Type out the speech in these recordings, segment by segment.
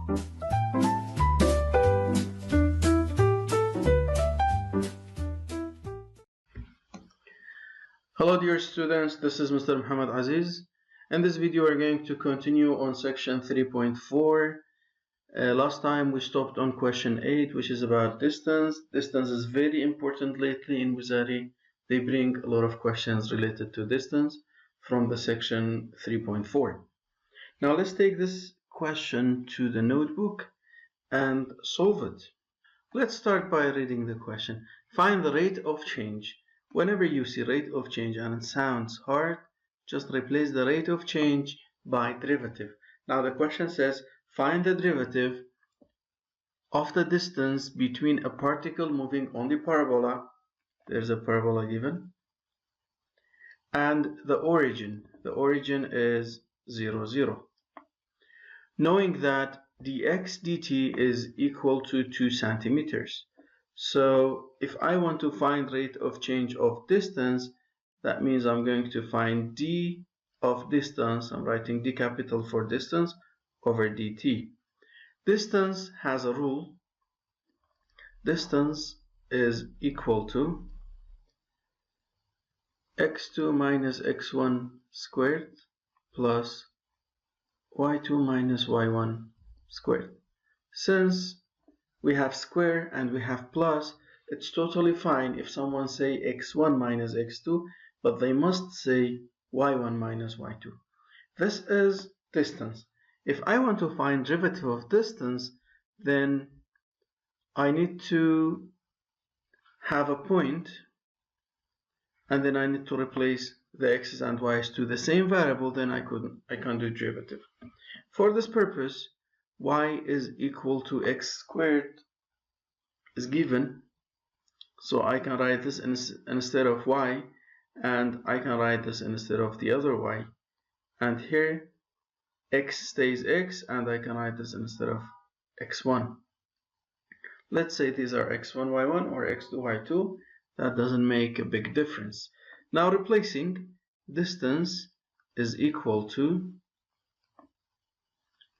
Hello dear students, this is Mr. Muhammed Azeez. In this video we're going to continue on section 3.4. Last time we stopped on question 8, which is about distance. Distance is very important lately in Wizari. They bring a lot of questions related to distance from the section 3.4. Now let's take this question to the notebook and solve it. Let's start by reading the question. Find the rate of change. Whenever you see rate of change and it sounds hard, just replace the rate of change by derivative. Now the question says, find the derivative of the distance between a particle moving on the parabola, there's a parabola given, and the origin. The origin is 0, 0. Knowing that dx dt is equal to 2 centimeters. So if I want to find rate of change of distance, that means I'm going to find d of distance. I'm writing d capital for distance over dt. Distance has a rule. Distance is equal to x2 minus x1 squared plus y2 minus y1 squared. Since we have square and we have plus, it's totally fine if someone say x1 minus x2, but they must say y1 minus y2. This is distance. If I want to find derivative of distance, then I need to have a point, and then I need to replace the x's and y's to the same variable, then I can do derivative. For this purpose, y is equal to x squared is given, so I can write this instead of y, and I can write this instead of the other y, and here x stays x, and I can write this instead of x1. Let's say these are x1 y1 or x2 y2. That doesn't make a big difference. Now replacing, distance is equal to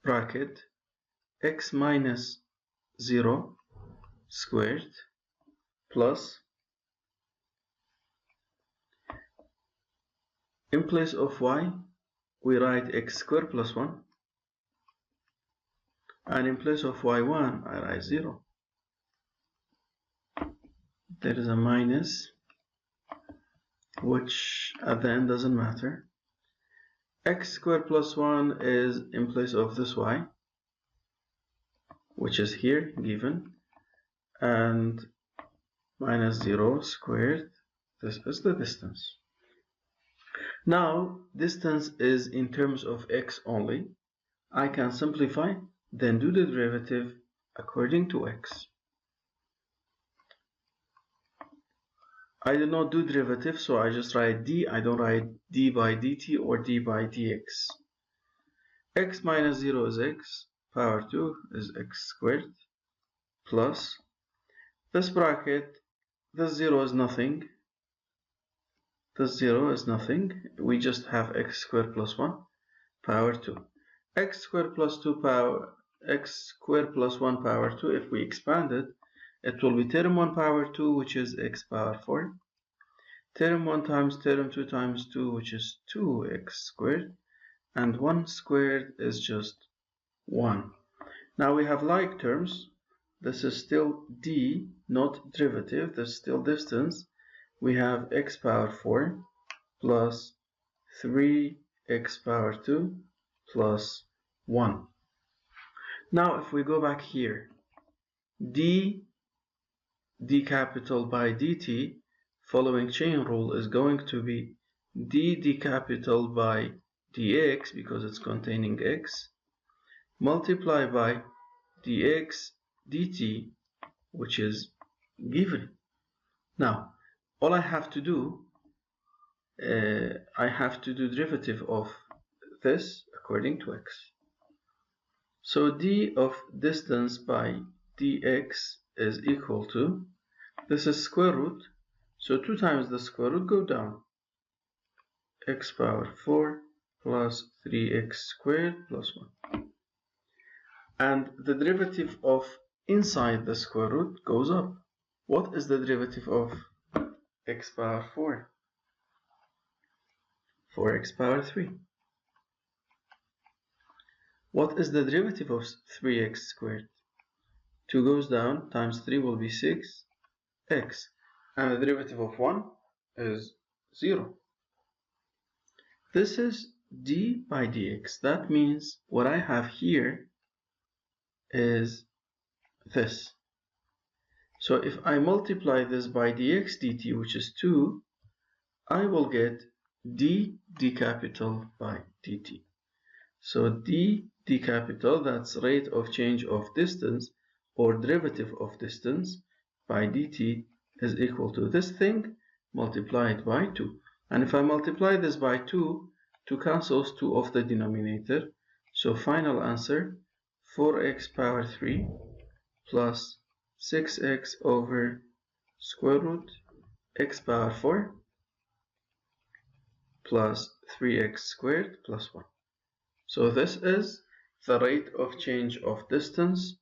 bracket x minus 0 squared plus, in place of y we write x squared plus 1, and in place of y1 I write 0. There is a minus, which at the end doesn't matter. X squared plus 1 is in place of this y, which is here given, and minus 0 squared, this is the distance. Now distance is in terms of x only. I can simplify, then do the derivative according to x. I did not do derivative, so I just write d. I don't write d by dt or d by dx. X minus 0 is x, power 2 is x squared, plus this bracket, this 0 is nothing, this 0 is nothing, we just have x squared plus 1, power 2. X squared plus 2 power, x squared plus 1 power 2, if we expand it, it will be term 1 power 2, which is x power 4. Term 1 times term 2 times 2, which is 2x squared. And 1 squared is just 1. Now we have like terms. This is still d, not derivative. This is still distance. We have x power 4 plus 3x power 2 plus 1. Now if we go back here, d capital by dt, following chain rule, is going to be d capital by dx, because it's containing x, multiply by dx dt, which is given. Now all I have to do, I have to do derivative of this according to x. So d of distance by dx is equal to, this is square root, so 2 times the square root go down, x power 4 plus 3x squared plus 1. and the derivative of inside the square root goes up. What is the derivative of x power 4? 4x power 3. What is the derivative of 3x squared? 2 goes down, times 3 will be 6x. And the derivative of 1 is 0. This is d by dx. That means what I have here is this. So if I multiply this by dx dt, which is 2, I will get d capital by dt. So d capital, that's rate of change of distance or derivative of distance by dt, is equal to this thing multiplied by 2. And if I multiply this by 2, 2 cancels 2 off the denominator. So final answer, 4x power 3 plus 6x over square root x power 4 plus 3x squared plus 1. So this is the rate of change of distance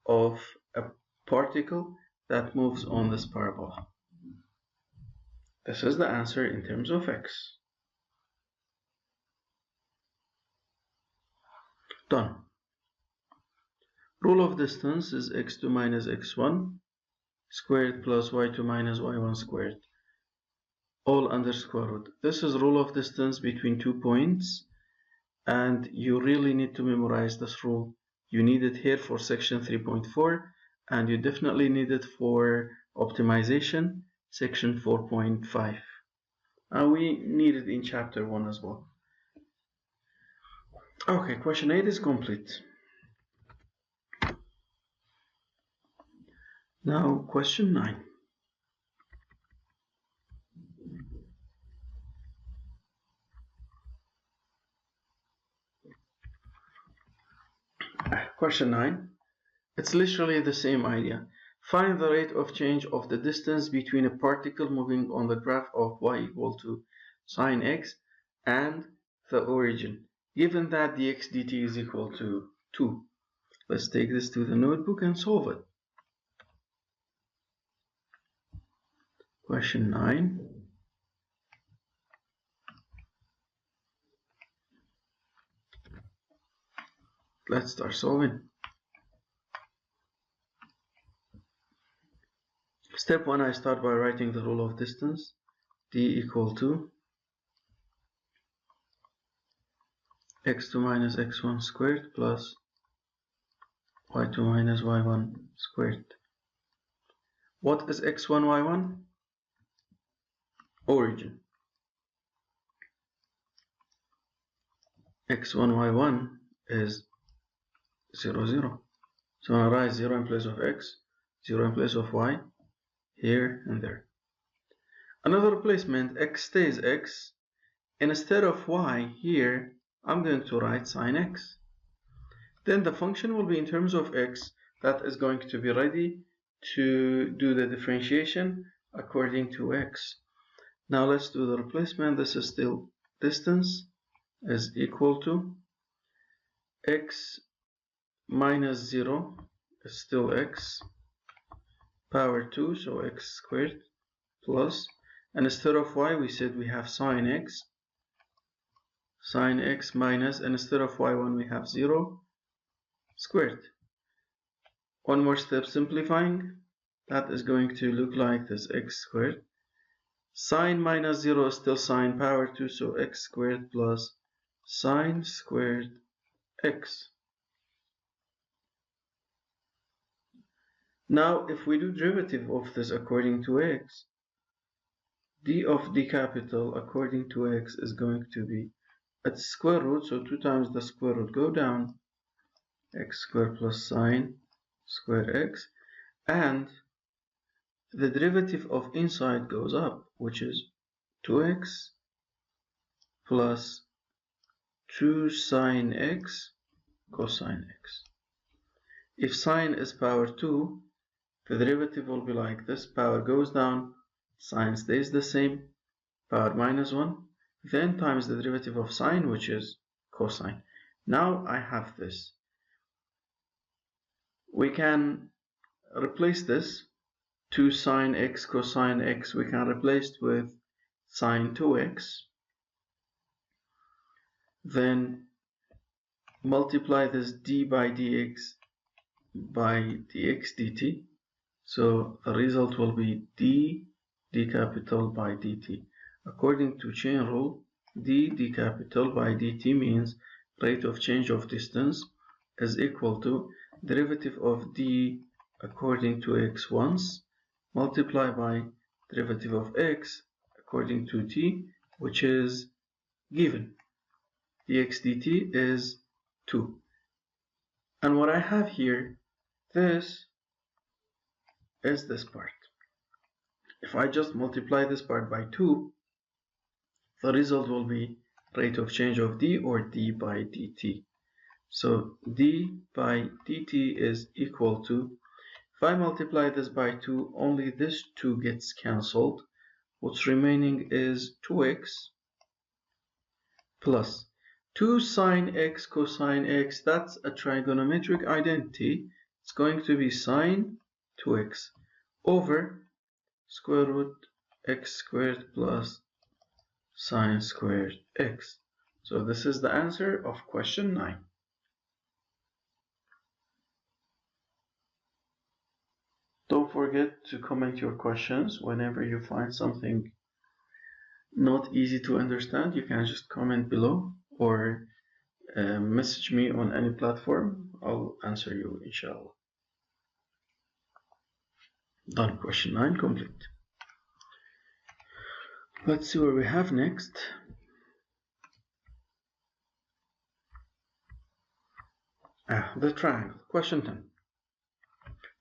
of a particle that moves on this parabola. This is the answer in terms of x. Done. Rule of distance is x2 minus x1 squared plus y2 minus y1 squared, all under square root. This is rule of distance between 2 points, and you really need to memorize this rule. You need it here for section 3.4, and you definitely need it for optimization section 4.5. And we need it in chapter 1 as well. Okay, question 8 is complete. Now question 9. Question 9. It's literally the same idea. Find the rate of change of the distance between a particle moving on the graph of y equal to sine x and the origin, given that dx dt is equal to 2. Let's take this to the notebook and solve it. Question 9. Let's start solving. Step 1, I start by writing the rule of distance. D equal to x2 minus x1 squared plus y2 minus y1 squared. What is x1, y1? Origin. x1, y1 is 0, 0. So I write 0 in place of x, 0 in place of y, here and there. Another replacement, x stays x. Instead of y here, I'm going to write sine x. Then the function will be in terms of x that is going to be ready to do the differentiation according to x. Now let's do the replacement. This is still distance is equal to x minus 0 is still x power 2, so x squared plus, and instead of y we said we have sine x minus, and instead of y1 we have 0 squared. One more step simplifying, that is going to look like this, x squared. Sine minus 0 is still sine power 2, so x squared plus sine squared x. Now if we do derivative of this according to x, d of d capital according to x is going to be at square root, so 2 times the square root go down, x squared plus sine square x, and the derivative of inside goes up, which is 2x plus 2 sine x cosine x. If sine is power 2, the derivative will be like this, power goes down, sine stays the same, power minus 1, then times the derivative of sine, which is cosine. Now I have this. we can replace this 2 sine x cosine x, we can replace it with sine 2x, then multiply this d by dx by dx dt, so the result will be d capital by dt. According to chain rule, d capital by dt means rate of change of distance is equal to derivative of d according to x once multiplied by derivative of x according to t, which is given. dx dt is 2. And what I have here, this is this part. If I just multiply this part by 2, the result will be rate of change of d, or d by dt. So d by dt is equal to, if I multiply this by 2, only this 2 gets cancelled. What's remaining is 2x plus 2 sine x cosine x. That's a trigonometric identity. It's going to be sine 2x over square root x squared plus sine squared x. So this is the answer of question 9. Don't forget to comment your questions. Whenever you find something not easy to understand, you can just comment below or message me on any platform. I'll answer you, inshallah. Done. Question 9 complete. Let's see what we have next. The triangle. Question 10.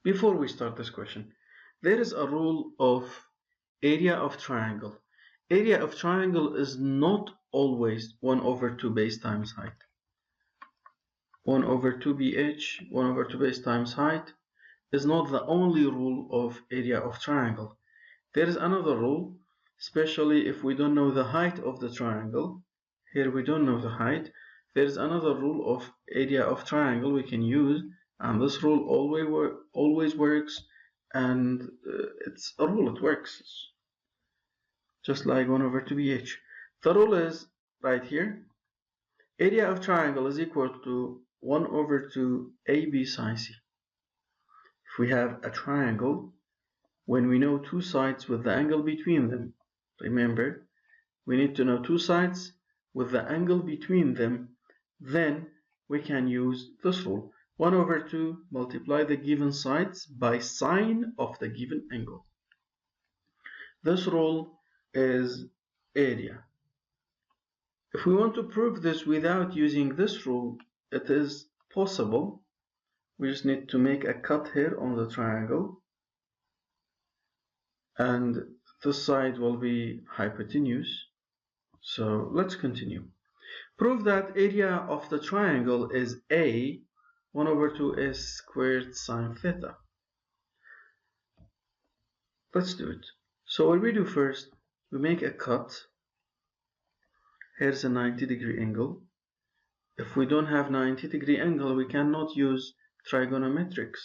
Before we start this question, there is a rule of area of triangle. Area of triangle is not always 1 over 2 base times height. 1 over 2 bh, 1 over 2 base times height is not the only rule of area of triangle. There is another rule, especially if we don't know the height of the triangle. Here we don't know the height. There is another rule of area of triangle we can use, and this rule always works, and it's a rule, it works. Just like 1 over 2 bh. The rule is right here. Area of triangle is equal to 1 over 2 AB sine C. If we have a triangle, when we know 2 sides with the angle between them, remember, we need to know 2 sides with the angle between them, then we can use this rule. 1 over 2 multiply the given sides by sine of the given angle. This rule is area. If we want to prove this without using this rule, it is possible. We just need to make a cut here on the triangle, and this side will be hypotenuse. So let's continue. Prove that area of the triangle is A, 1 over 2 s squared sine theta. Let's do it. So what we do first, we make a cut. Here's a 90-degree angle. If we don't have 90-degree angle, we cannot use trigonometrics.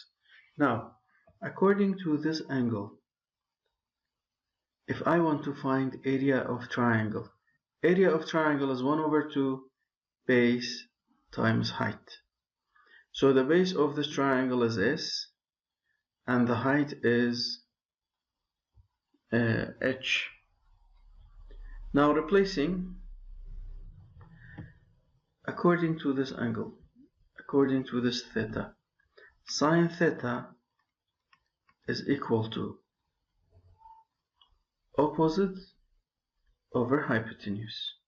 Now, according to this angle, if I want to find area of triangle is 1 over 2 base times height. So the base of this triangle is S, and the height is H. Now replacing, according to this angle, according to this theta, sine theta is equal to opposite over hypotenuse.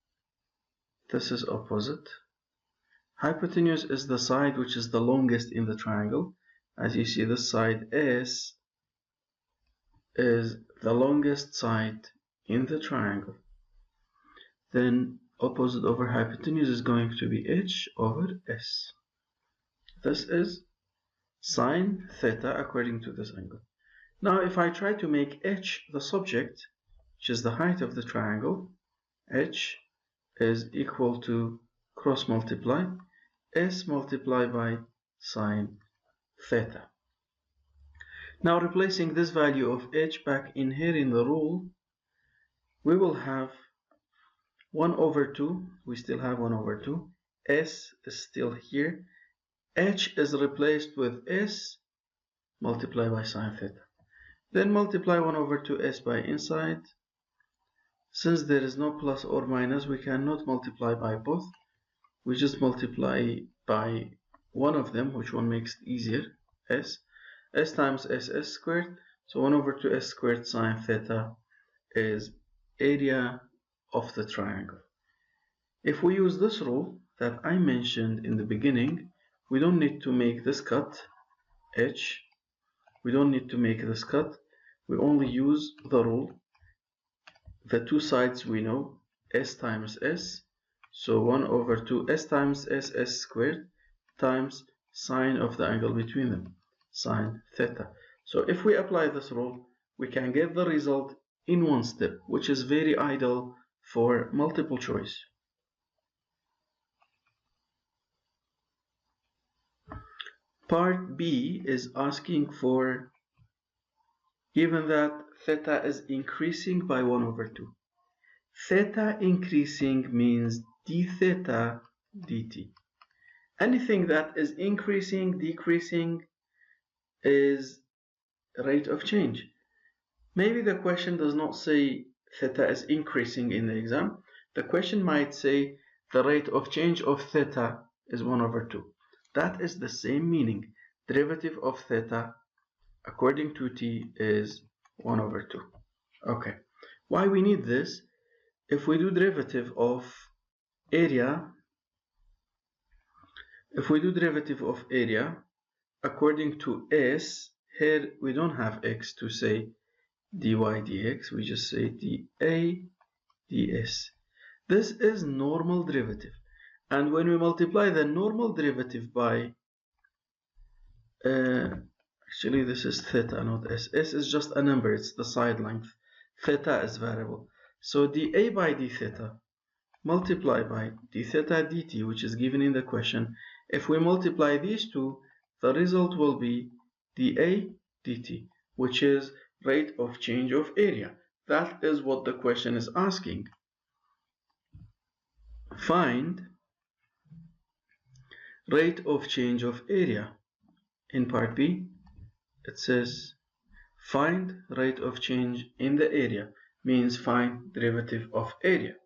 This is opposite. Hypotenuse is the side which is the longest in the triangle. As you see, this side S is the longest side in the triangle. Then opposite over hypotenuse is going to be H over S. This is sine theta according to this angle. Now if I try to make H the subject, which is the height of the triangle, H is equal to cross multiply S multiplied by sine theta. Now replacing this value of h back in here in the rule, we will have 1 over 2, we still have 1 over 2, s is still here, h is replaced with s multiplied by sine theta. Then multiply 1 over 2s by inside. Since there is no plus or minus, we cannot multiply by both. We just multiply by one of them, which one makes it easier, s. S times s squared, so 1 over 2s squared sine theta is area of the triangle. If we use this rule that I mentioned in the beginning, we don't need to make this cut, h. We don't need to make this cut. We only use the rule. The two sides we know, s times s. So 1 over 2 s times s squared times sine of the angle between them, sine theta. So if we apply this rule, we can get the result in one step, which is very ideal for multiple choice. Part B is asking for, given that theta is increasing by 1 over 2. Theta increasing means d theta dt. Anything that is increasing, decreasing is rate of change. Maybe the question does not say theta is increasing in the exam. The question might say the rate of change of theta is 1 over 2. That is the same meaning. Derivative of theta according to t is 1 over 2. Okay. Why we need this? If we do derivative of area, according to s, here we don't have x to say dy dx, we just say dA ds. This is normal derivative. And when we multiply the normal derivative by, actually this is theta, not s. S is just a number, it's the side length. Theta is variable. So dA by d theta multiplied by d theta dt, which is given in the question. If we multiply these two, the result will be dA dt, which is rate of change of area. That is what the question is asking. Find rate of change of area. In part B, it says find rate of change in the area, means find derivative of area.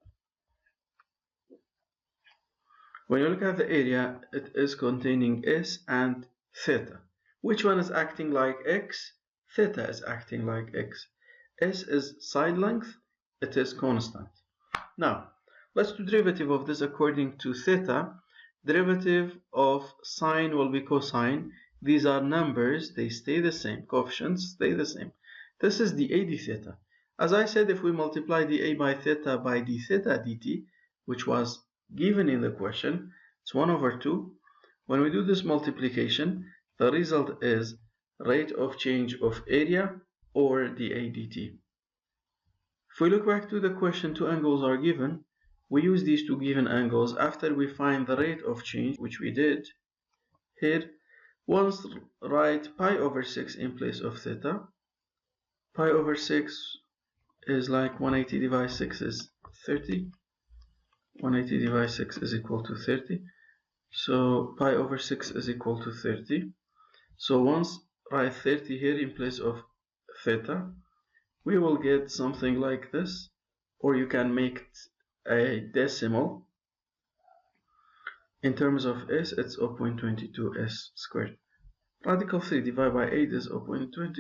When you look at the area, it is containing s and theta. Which one is acting like x? Theta is acting like x. S is side length, it is constant. Now, let's do derivative of this according to theta. Derivative of sine will be cosine. These are numbers, they stay the same. Coefficients stay the same. This is dA d theta. As I said, if we multiply dA by theta by d theta dt, which was given in the question, it's 1 over 2. When we do this multiplication, the result is rate of change of area or dA dt. If we look back to the question, two angles are given. We use these two given angles after we find the rate of change, which we did here. Once write pi over 6 in place of theta. Pi over 6 is like 180 divided 6 is 30. 180 divided 6 is equal to 30. So pi over 6 is equal to 30. So once write 30 here in place of theta, we will get something like this, or you can make it a decimal. In terms of s, it's 0.22 s squared. Radical 3 divided by 8 is 0.22.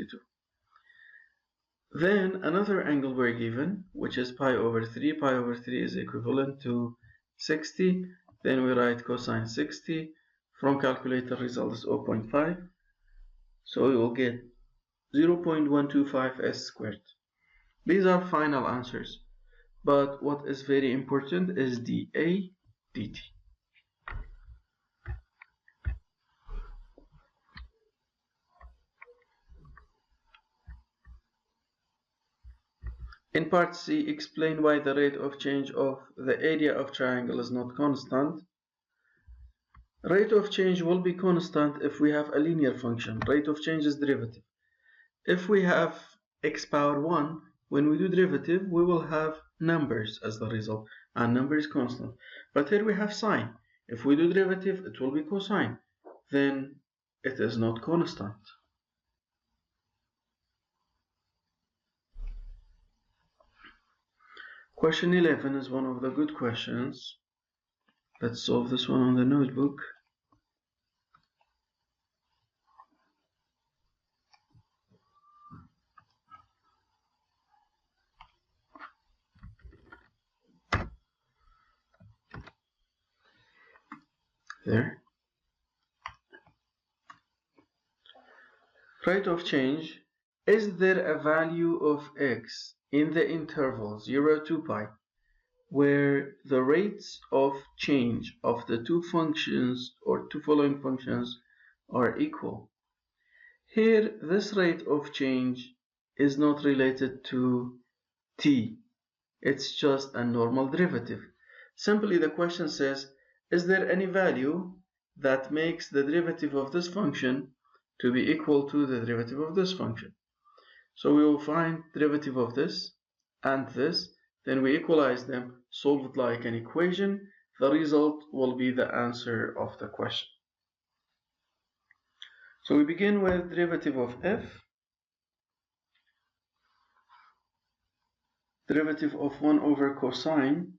Then another angle we're given, which is pi over 3. Pi over 3 is equivalent to 60. Then we write cosine 60. From calculator, result is 0.5. So we will get 0.125 s squared. These are final answers. But what is very important is dA dt. In part C, explain why the rate of change of the area of triangle is not constant. Rate of change will be constant if we have a linear function. Rate of change is derivative. If we have x power 1, when we do derivative, we will have numbers as the result, and number is constant. But here we have sine. If we do derivative, it will be cosine. Then it is not constant. Question 11 is one of the good questions. Let's solve this one on the notebook. There. Rate of change. Is there a value of x in the interval 0 to pi where the rates of change of the two functions or two following functions are equal? Here, this rate of change is not related to t. It's just a normal derivative. Simply the question says, is there any value that makes the derivative of this function to be equal to the derivative of this function? So we will find derivative of this and this, then we equalize them, solve it like an equation. The result will be the answer of the question. So we begin with derivative of f. Derivative of 1 over cosine,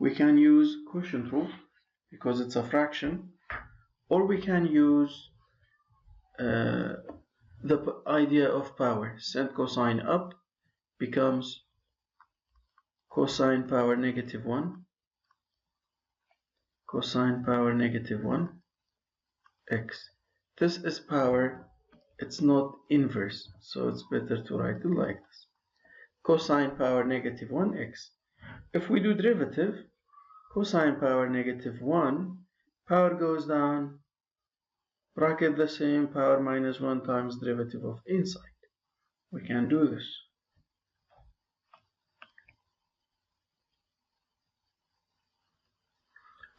we can use quotient rule because it's a fraction, or we can use the idea of power. Send cosine up becomes cosine power negative 1, cosine power negative 1 x. This is power, it's not inverse, so it's better to write it like this. Cosine power negative 1x. If we do derivative, cosine power negative 1, power goes down, bracket the same, power minus 1 times derivative of inside. We can do this.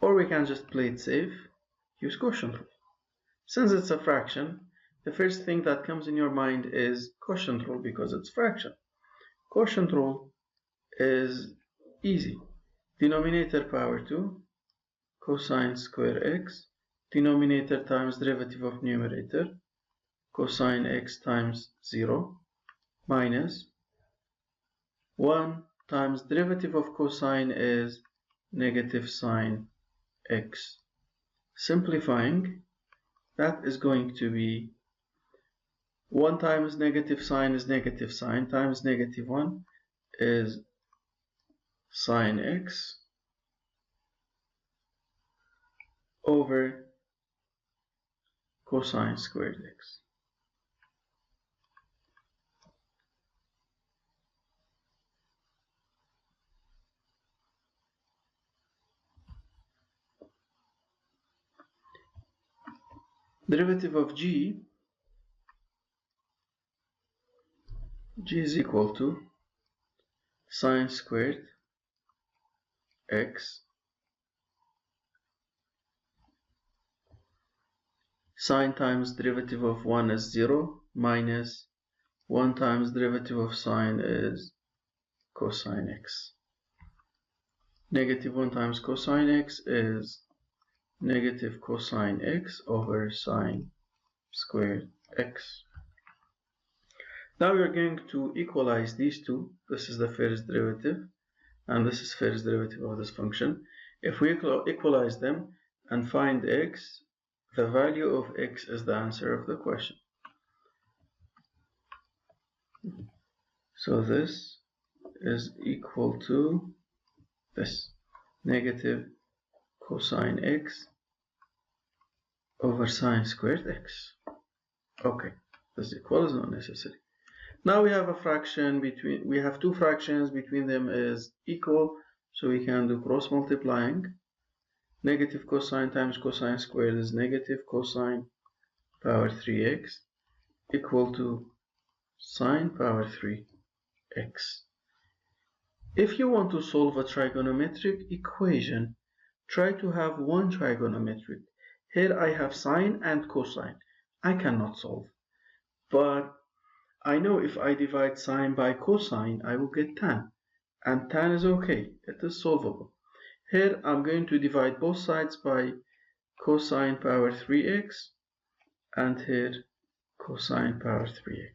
Or we can just play it safe, use quotient rule. Since it's a fraction, the first thing that comes in your mind is quotient rule because it's fraction. Quotient rule is easy. Denominator power 2, cosine square x, denominator times derivative of numerator, cosine x times 0, minus 1 times derivative of cosine is negative sine x. Simplifying, that is going to be 1 times negative sine is negative sine times negative 1 is sine x over cosine squared x. Derivative of g is equal to sine squared x sine times derivative of 1 is 0 minus 1 times derivative of sine is cosine x. Negative 1 times cosine x is negative cosine x over sine squared x. Now we are going to equalize these two. This is the first derivative and this is first derivative of this function. If we equalize them and find x, the value of x is the answer of the question. So this is equal to this, negative cosine x over sine squared x. Okay, this equal is not necessary. Now we have a fraction between, we have two fractions, between them is equal, so we can do cross multiplying. Negative cosine times cosine squared is negative cosine power 3x equal to sine power 3x. If you want to solve a trigonometric equation, try to have one trigonometric. Here I have sine and cosine. I cannot solve. But I know if I divide sine by cosine, I will get tan. And tan is okay, it is solvable. Here I'm going to divide both sides by cosine power 3x, and here cosine power 3x.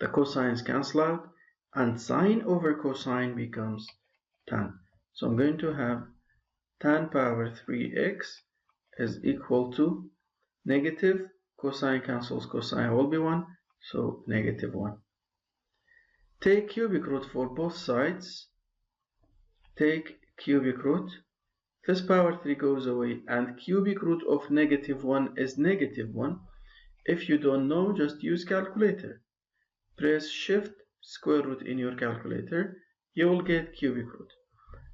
The cosines cancel out, and sine over cosine becomes tan. So I'm going to have tan power 3x is equal to negative, cosine cancels cosine will be 1, so negative 1. Take cubic root for both sides. Take cubic root. This power 3 goes away, and cubic root of negative 1 is negative 1. If you don't know, just use calculator. Press shift square root in your calculator. You will get cubic root.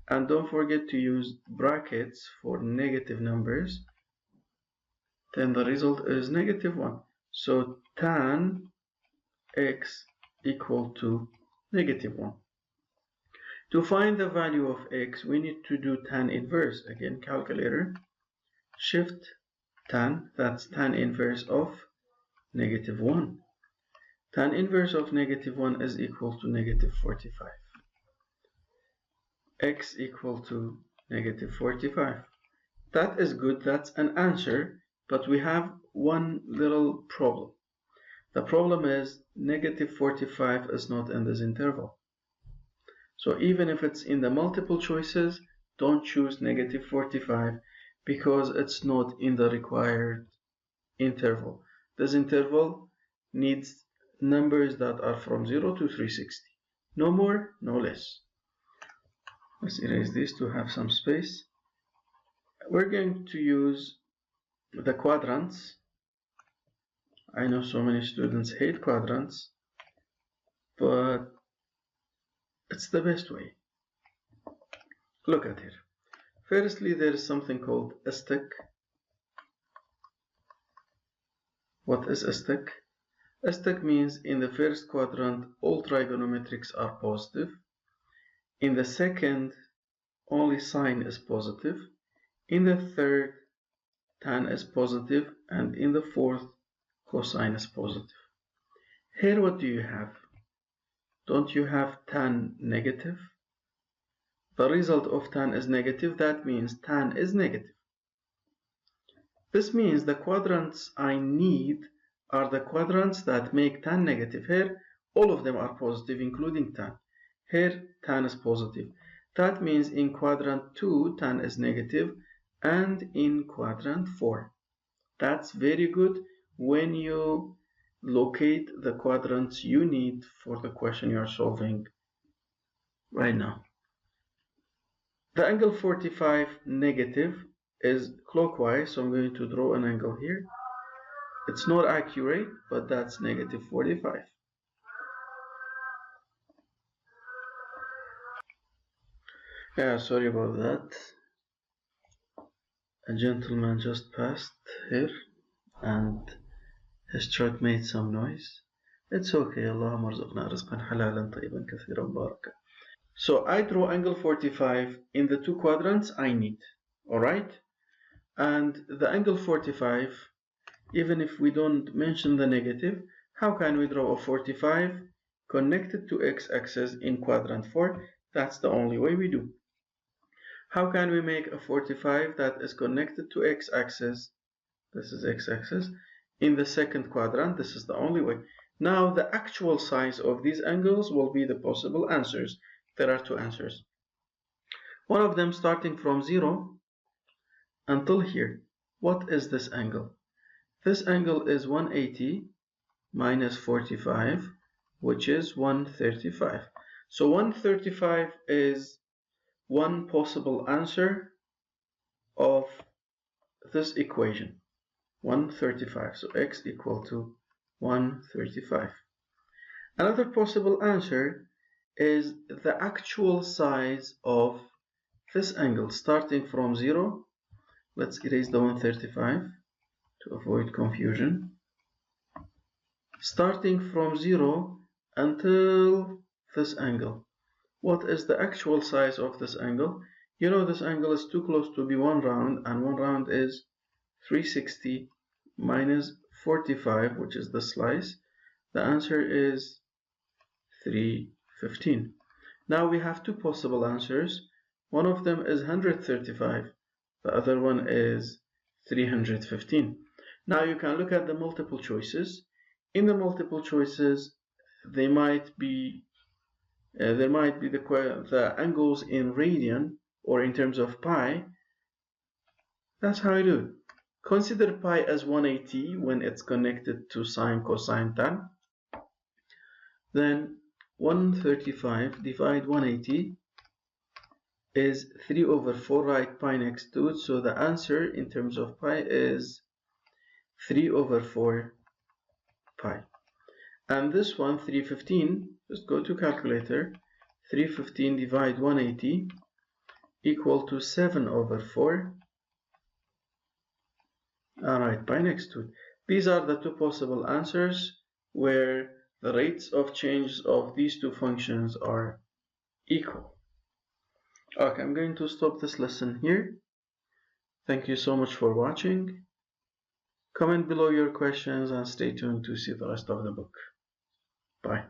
And don't forget to use brackets for negative numbers. Then the result is negative 1. So tan x equal to negative 1. To find the value of x, we need to do tan inverse. Again, calculator, shift tan, that's tan inverse of negative 1. Tan inverse of negative 1 is equal to negative 45. X equal to negative 45. That is good, that's an answer, but we have one little problem. The problem is negative 45 is not in this interval. So even if it's in the multiple choices, don't choose negative 45 because it's not in the required interval. This interval needs numbers that are from 0 to 360. No more, no less. Let's erase this to have some space. We're going to use the quadrants. I know so many students hate quadrants, but it's the best way. Look at here. Firstly, there is something called a stick. What is a stick? A stick means in the first quadrant, all trigonometrics are positive. In the second, only sine is positive. In the third, tan is positive. And in the fourth, cosine is positive. Here, what do you have? Don't you have tan negative? The result of tan is negative. That means tan is negative. This means the quadrants I need are the quadrants that make tan negative. Here, all of them are positive, including tan. Here, tan is positive. That means in quadrant 2, tan is negative, and in quadrant 4. That's very good when you locate the quadrants you need for the question you are solving right now. The angle 45 negative is clockwise, so I'm going to draw an angle here. It's not accurate, but that's negative 45. Yeah, sorry about that. A gentleman just passed here and his truck made some noise. It's okay. اللهم ارزقنا رزقا حلالا طيبا كثيرا مباركا. So I draw angle 45 in the two quadrants I need. Alright? And the angle 45, even if we don't mention the negative, how can we draw a 45 connected to x-axis in quadrant 4? That's the only way we do. How can we make a 45 that is connected to x-axis? This is x-axis. In the second quadrant, this is the only way. Now the actual size of these angles will be the possible answers. There are two answers. One of them starting from 0 until here. What is this angle? This angle is 180 minus 45, which is 135. So 135 is one possible answer of this equation. 135. So x equal to 135. Another possible answer is the actual size of this angle starting from 0. Let's erase the 135 to avoid confusion. Starting from 0 until this angle. What is the actual size of this angle? You know this angle is too close to be one round, and one round is 360 minus 45, which is the slice. The answer is 315. Now we have two possible answers. One of them is 135. The other one is 315. Now you can look at the multiple choices. In the multiple choices, there might be the angles in radian or in terms of pi. That's how I do it. Consider pi as 180 when it's connected to sine, cosine, tan. Then 135 divide 180 is 3 over 4, write pi next to it. So the answer in terms of pi is 3 over 4 pi. And this one, 315, just go to calculator. 315 divide 180 equal to 7 over 4. Alright, pi next to it. These are the two possible answers where the rates of change of these two functions are equal. Okay, I'm going to stop this lesson here. Thank you so much for watching. Comment below your questions and stay tuned to see the rest of the book. Bye.